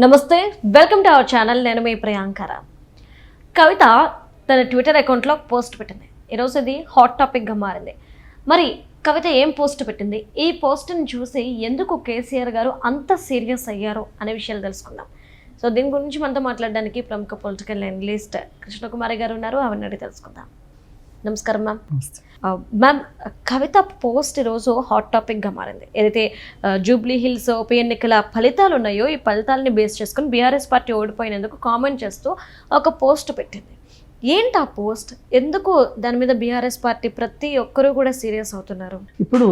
నమస్తే, welcome to our channel. నేను మీ ప్రియాంకర. కవిత తన ట్విట్టర్ అకౌంట్లో పోస్ట్ పెట్టింది. ఈరోజు ఇది హాట్ టాపిక్గా మారింది. మరి కవిత ఏం పోస్ట్ పెట్టింది, ఈ పోస్ట్ని చూసి ఎందుకు కేసీఆర్ గారు అంత సీరియస్ అయ్యారో అనే విషయాలు తెలుసుకుందాం. సో దీని గురించి మనతో మాట్లాడడానికి ప్రముఖ పొలిటికల్ అనలిస్ట్ కృష్ణకుమారి గారు ఉన్నారు. అవన్నీ అడిగి తెలుసుకుందాం. నమస్కారం మ్యామ్. మ్యామ్, కవిత పోస్ట్ ఈరోజు హాట్ టాపిక్గా మారింది. ఏదైతే జూబ్లీ హిల్స్ ఉప ఎన్నికల ఫలితాలు ఉన్నాయో, ఈ ఫలితాలని బేస్ చేసుకుని బీఆర్ఎస్ పార్టీ ఓడిపోయినందుకు కామెంట్ చేస్తూ ఒక పోస్ట్ పెట్టింది. ఏంటి ఆ పోస్ట్? ఎందుకు దాని మీద బీఆర్ఎస్ పార్టీ ప్రతి ఒక్కరూ కూడా సీరియస్ అవుతున్నారు? ఇప్పుడు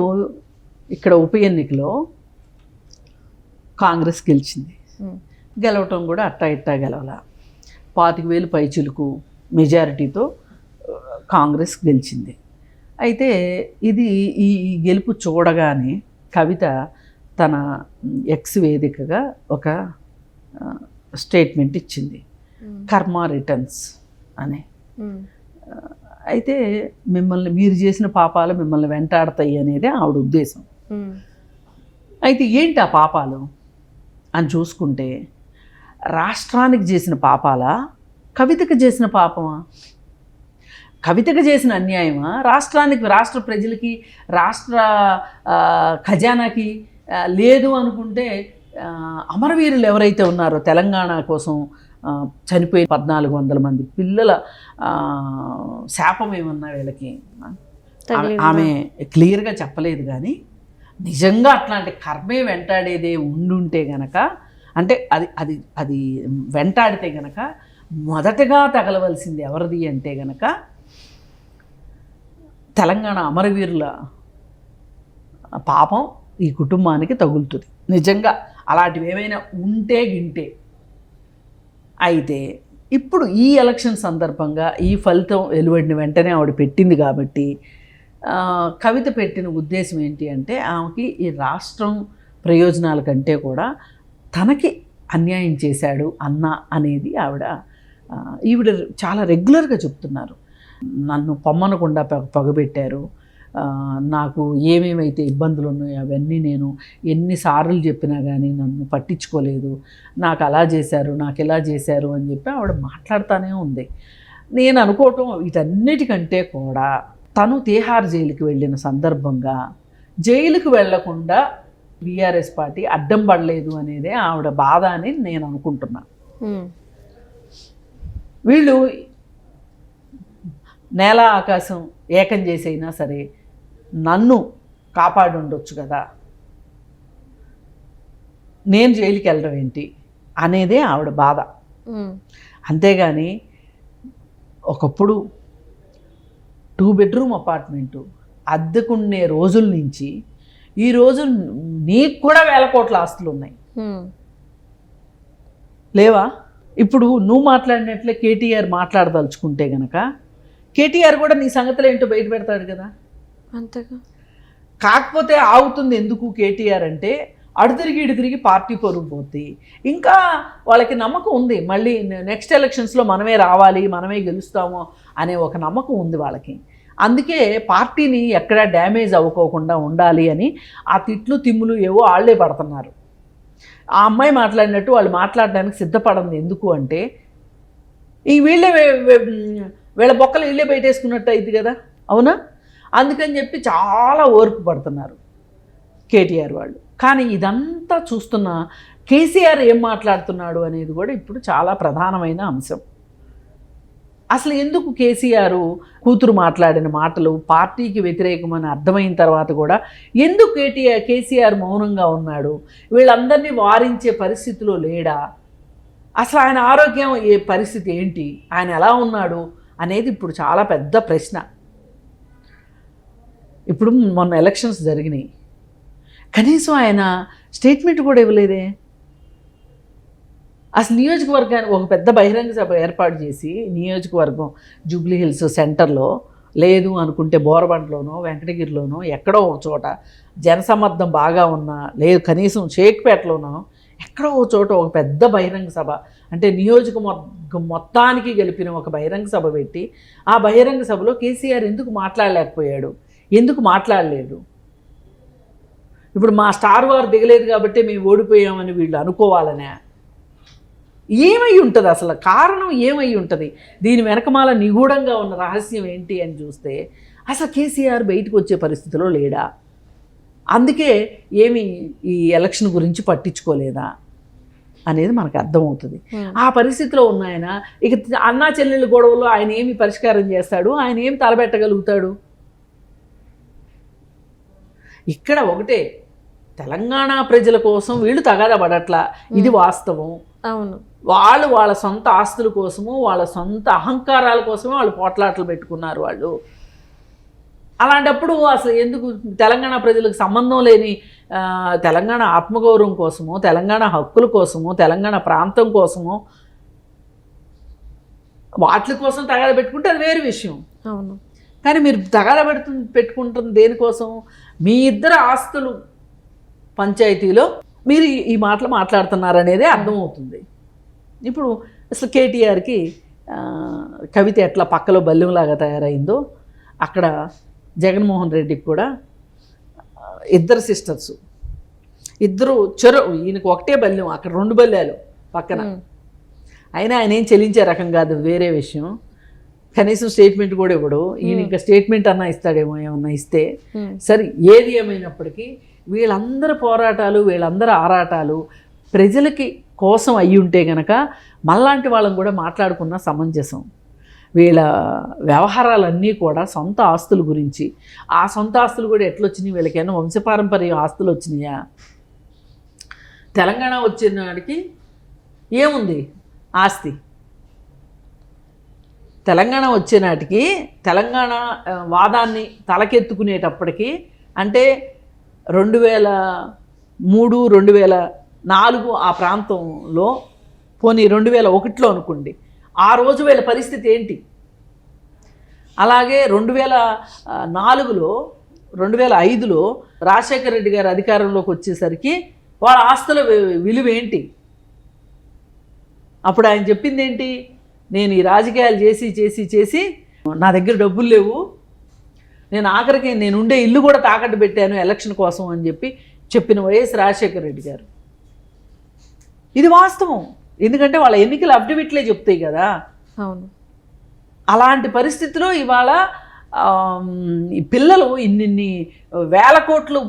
ఇక్కడ ఉప ఎన్నికలో కాంగ్రెస్ గెలిచింది. గెలవటం కూడా అట్టా ఇట్టా గెలవాల. 25,000 పైచిలుకు మెజారిటీతో కాంగ్రెస్ గెలిచింది. అయితే ఇది ఈ గెలుపు చూడగానే కవిత తన ఎక్స్ వేదికగా ఒక స్టేట్మెంట్ ఇచ్చింది, కర్మ రిటర్న్స్ అని. అయితే మీరు చేసిన పాపాలు మిమ్మల్ని వెంటాడతాయి అనేది ఆవిడ ఉద్దేశం. అయితే ఏంటి ఆ పాపాలు అని చూసుకుంటే, రాష్ట్రానికి చేసిన పాపాలా, కవితకు చేసిన పాపమా? కవితకు చేసిన అన్యాయమా, రాష్ట్ర ప్రజలకి, రాష్ట్ర ఖజానాకి లేదు అనుకుంటే అమరవీరులు ఎవరైతే ఉన్నారో తెలంగాణ కోసం చనిపోయిన 1,400 మంది పిల్లల శాపం ఏమన్నా వీళ్ళకి? ఆమె క్లియర్గా చెప్పలేదు. కానీ నిజంగా అట్లాంటి కర్మే వెంటాడేదే ఉండుంటే గనక, అంటే అది అది అది వెంటాడితే గనక మొదటగా తగలవలసింది ఎవరిది అంటే గనక తెలంగాణ అమరవీరుల పాపం ఈ కుటుంబానికి తగులుతుంది. నిజంగా అలాంటివి ఏమైనా ఉంటే గింటే. అయితే ఇప్పుడు ఈ ఎలక్షన్ సందర్భంగా ఈ ఫలితం వెలువడిన వెంటనే ఆవిడ పెట్టింది కాబట్టి, కవిత పెట్టిన ఉద్దేశం ఏంటి అంటే, ఆమెకి ఈ రాష్ట్రం ప్రయోజనాల కంటే కూడా తనకి అన్యాయం చేశాడు అన్న అనేది ఈవిడ చాలా రెగ్యులర్గా చెప్తున్నారు. నన్ను పొమ్మనకుండా పగబెట్టారు, నాకు ఏమేమైతే ఇబ్బందులు ఉన్నాయో అవన్నీ నేను ఎన్నిసార్లు చెప్పినా కానీ నన్ను పట్టించుకోలేదు, నాకు అలా చేశారు, నాకు ఇలా చేశారు అని చెప్పి ఆవిడ మాట్లాడుతూనే ఉంది. నేను అనుకోవటం వీటన్నిటికంటే కూడా తను తీహార్ జైలుకి వెళ్ళిన సందర్భంగా జైలుకి వెళ్లకుండా బీఆర్ఎస్ పార్టీ అడ్డం పడలేదు అనేదే ఆవిడ బాధ అని నేను అనుకుంటున్నాను. వీళ్ళు నేల ఆకాశం ఏకం చేసైనా సరే నన్ను కాపాడి ఉండొచ్చు కదా, నేను జైలుకి వెళ్ళడం ఏంటి అనేదే ఆవిడ బాధ. అంతేగాని ఒకప్పుడు 2 బెడ్రూమ్ అపార్ట్మెంటు అద్దెకునే రోజుల నుంచి ఈరోజు నీకు కూడా 1,000 కోట్ల ఆస్తులు ఉన్నాయి లేవా? ఇప్పుడు నువ్వు మాట్లాడినట్లే కేటీఆర్ మాట్లాడదలుచుకుంటే గనక కేటీఆర్ కూడా నీ సంగతులు ఏంటో బయట పెడతాడు కదా. అంతేగా. కాకపోతే ఆగుతుంది ఎందుకు కేటీఆర్ అంటే, అడు తిరిగి పార్టీ పరుగు పోతుంది. ఇంకా వాళ్ళకి నమ్మకం ఉంది, మళ్ళీ నెక్స్ట్ ఎలక్షన్స్లో మనమే రావాలి, మనమే గెలుస్తాము అనే ఒక నమ్మకం ఉంది వాళ్ళకి. అందుకే పార్టీని ఎక్కడా డ్యామేజ్ అవ్వకోకుండా ఉండాలి అని ఆ తిట్లు తిమ్ములు ఏవో వాళ్ళే పడుతున్నారు. ఆ అమ్మాయి మాట్లాడినట్టు వాళ్ళు మాట్లాడడానికి సిద్ధపడింది ఎందుకు అంటే, ఈ వీళ్ళ బొక్కలు వీళ్ళే బయటేసుకున్నట్టు అయింది కదా, అవునా? అందుకని చెప్పి చాలా ఓర్పు పడుతున్నారు కేటీఆర్ వాళ్ళు. కానీ ఇదంతా చూస్తున్న కేసీఆర్ ఏం మాట్లాడుతున్నాడు అనేది కూడా ఇప్పుడు చాలా ప్రధానమైన అంశం. అసలు ఎందుకు కేసీఆర్ కూతురు మాట్లాడిన మాటలు పార్టీకి వ్యతిరేకమని అర్థమైన తర్వాత కూడా ఎందుకు కేసీఆర్ మౌనంగా ఉన్నాడు? వీళ్ళందరినీ వారించే పరిస్థితిలో లేడా? అసలు ఆయన ఆరోగ్యం పరిస్థితి ఏంటి, ఆయన ఎలా ఉన్నాడు అనేది ఇప్పుడు చాలా పెద్ద ప్రశ్న. ఇప్పుడు మొన్న ఎలక్షన్స్ జరిగినాయి, కనీసం ఆయన స్టేట్మెంట్ కూడా ఇవ్వలేదే. అసలు నియోజకవర్గానికి ఒక పెద్ద బహిరంగ సభ ఏర్పాటు చేసి, నియోజకవర్గం జూబ్లీ హిల్స్ సెంటర్లో లేదు అనుకుంటే బోరబండలోనో వెంకటగిరిలోనో ఎక్కడో ఒక చోట జనసమ్మర్దం బాగా ఉన్నా, లేదు కనీసం షేక్పేటలోనో ఎక్కడో ఒక చోట ఒక పెద్ద బహిరంగ సభ, అంటే నియోజకవర్గం మొత్తానికి గెలిపిన ఒక బహిరంగ సభ పెట్టి, ఆ బహిరంగ సభలో కేసీఆర్ ఎందుకు మాట్లాడలేకపోయాడు, ఎందుకు మాట్లాడలేడు? ఇప్పుడు మా స్టార్ వార్ దిగలేదు కాబట్టి మేము ఓడిపోయామని వీళ్ళు అనుకోవాలనే? ఏమై ఉంటుంది అసలు, కారణం ఏమై ఉంటుంది, దీని వెనకమాల నిగూఢంగా ఉన్న రహస్యం ఏంటి అని చూస్తే అసలు కేసీఆర్ బయటకు వచ్చే పరిస్థితిలో లేడా, అందుకే ఏమి ఈ ఎలక్షన్ గురించి పట్టించుకోలేదా అనేది మనకు అర్థమవుతుంది. ఆ పరిస్థితిలో ఉన్న ఆయన ఇక అన్నా చెల్లెళ్ళ గొడవలో ఆయన ఏమి పరిష్కారం చేస్తాడు, ఆయన ఏమి తలబెట్టగలుగుతాడు? ఇక్కడ ఒకటే, తెలంగాణ ప్రజల కోసం వీళ్ళు తగాదా పడట్లా, ఇది వాస్తవం. అవును, వాళ్ళ సొంత ఆస్తుల కోసము, వాళ్ళ సొంత అహంకారాల కోసమే వాళ్ళు పోట్లాటలు పెట్టుకున్నారు వాళ్ళు. అలాంటప్పుడు అసలు ఎందుకు తెలంగాణ ప్రజలకు సంబంధం లేని తెలంగాణ ఆత్మగౌరవం కోసమో, తెలంగాణ హక్కుల కోసమో, తెలంగాణ ప్రాంతం కోసమో వాటి కోసం తగాదా పెట్టుకుంటే అది వేరే విషయం. అవును, కానీ మీరు తగాదా పెట్టుకుంటుంది దేనికోసం? మీ ఇద్దరు ఆస్తులు పంచాయతీలో మీరు ఈ మాటలు మాట్లాడుతున్నారనేదే అర్థమవుతుంది. ఇప్పుడు అసలు కేటీఆర్కి కవిత ఎట్లా పక్కలో బల్యంలాగా తయారైందో అక్కడ జగన్మోహన్ రెడ్డికి కూడా ఇద్దరు సిస్టర్స్, ఇద్దరు ఈయనకు ఒకటే బల్యం, అక్కడ 2 బల్యాలు పక్కన. అయినా ఆయన ఏం చెల్లించే రకం కాదు, వేరే విషయం. కనీసం స్టేట్మెంట్ కూడా ఇవ్వడు. ఈయన ఇంకా స్టేట్మెంట్ అన్నా ఇస్తాడేమో, ఏమన్నా ఇస్తే సరే. ఏది ఏమైనప్పటికీ వీళ్ళందరి పోరాటాలు, వీళ్ళందరి ఆరాటాలు ప్రజలకి కోసం అయ్యి ఉంటే గనక మళ్ళాంటి వాళ్ళని కూడా మాట్లాడుకున్న సమంజసం. వీళ్ళ వ్యవహారాలన్నీ కూడా సొంత ఆస్తుల గురించి, ఆ సొంత ఆస్తులు కూడా ఎట్లొచ్చినాయి, వీళ్ళకైనా వంశపారంపర్య ఆస్తులు వచ్చినాయా? తెలంగాణ వచ్చినాడికి ఏముంది ఆస్తి? తెలంగాణ వచ్చేనాటికి తెలంగాణ వాదాన్ని తలకెత్తుకునేటప్పటికి అంటే 2003, 2004 ఆ ప్రాంతంలో, పోనీ 2001లో అనుకోండి, ఆ రోజు వీళ్ళ పరిస్థితి ఏంటి? అలాగే 2004లో 2005లో రాజశేఖర రెడ్డి గారు అధికారంలోకి వచ్చేసరికి వాళ్ళ ఆస్తుల విలువ ఏంటి? అప్పుడు ఆయన చెప్పింది ఏంటి? నేను ఈ రాజకీయాలు చేసి నా దగ్గర డబ్బులు లేవు, నేను ఆఖరికి నేను ఉండే ఇల్లు కూడా తాకట్టు పెట్టాను ఎలక్షన్ కోసం అని చెప్పిన వైఎస్ రాజశేఖర రెడ్డి గారు. ఇది వాస్తవం, ఎందుకంటే వాళ్ళ ఎన్నికల అఫిడవిట్లే చెప్తాయి కదా. అవును. అలాంటి పరిస్థితిలో ఇవాళ ఈ పిల్లలు ఇన్ని వేల కోట్లు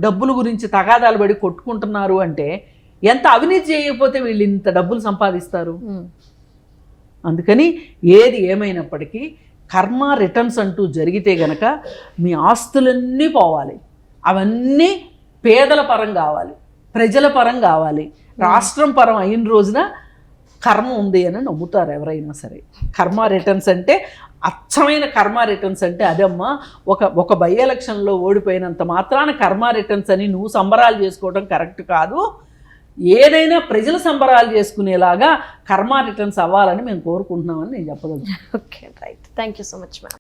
డబ్బుల గురించి తగాదాలు పడి కొట్టుకుంటున్నారు అంటే ఎంత అవినీతి చేయకపోతే వీళ్ళు ఇంత డబ్బులు సంపాదిస్తారు? అందుకని ఏది ఏమైనప్పటికీ కర్మ రిటర్న్స్ అంటూ జరిగితే గనక మీ ఆస్తులన్నీ పోవాలి. అవన్నీ పేదల పరం కావాలి, ప్రజల పరం కావాలి, రాష్ట్రం పరం అయిన రోజున కర్మ ఉంది అని నమ్ముతారు ఎవరైనా సరే. కర్మ రిటర్న్స్ అంటే, అచ్చమైన కర్మ రిటర్న్స్ అంటే అదమ్మా, ఒక బై ఎలక్షన్లో ఓడిపోయినంత మాత్రాన కర్మ రిటర్న్స్ అని నువ్వు సంబరాలు చేసుకోవడం కరెక్ట్ కాదు. ఏదైనా ప్రజలు సంబరాలు చేసుకునేలాగా కర్మ రిటర్న్స్ అవ్వాలని మేము కోరుకుంటున్నామని నేను చెప్పగలను. Okay, right. Thank you so much ma'am.